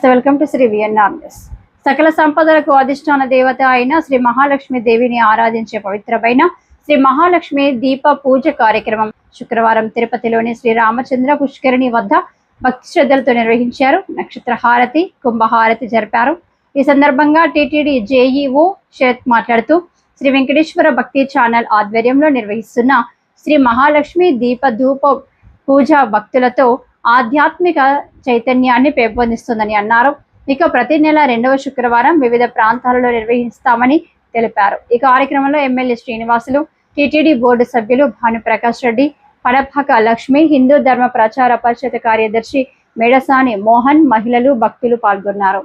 నమస్తే, welcome to Shri VNR news. సకల సంపదలకు అధిష్టాన దేవత అయిన శ్రీ మహాలక్ష్మి దేవిని ఆరాధించే పవిత్రమైన శ్రీ మహాలక్ష్మి దీప పూజ కార్యక్రమం శుక్రవారం తిరుపతిలోని శ్రీ రామచంద్ర పుష్కరిణి వద్ద భక్తి శ్రద్ధలతో నిర్వహించారు. నక్షత్ర హారతి, కుంభహారతి జరిపారు. ఈ సందర్భంగా టీటీడీ జేఈఓ శరత్ మాట్లాడుతూ శ్రీ వెంకటేశ్వర భక్తి ఛానల్ ఆధ్వర్యంలో నిర్వహిస్తున్న శ్రీ మహాలక్ష్మి దీప ధూప పూజ భక్తులతో ఆధ్యాత్మిక చైతన్యాన్ని పెంపొందిస్తుందని అన్నారు. ఇక ప్రతి నెల 2వ శుక్రవారం వివిధ ప్రాంతాలలో నిర్వహిస్తామని తెలిపారు. ఈ కార్యక్రమంలో ఎమ్మెల్యే శ్రీనివాసులు, టీటీడీ బోర్డు సభ్యులు భానుప్రకాష్ రెడ్డి, పడపాక లక్ష్మి, హిందూ ధర్మ ప్రచార పరిషత్ కార్యదర్శి మేడసాని మోహన్, మహిళలు, భక్తులు పాల్గొన్నారు.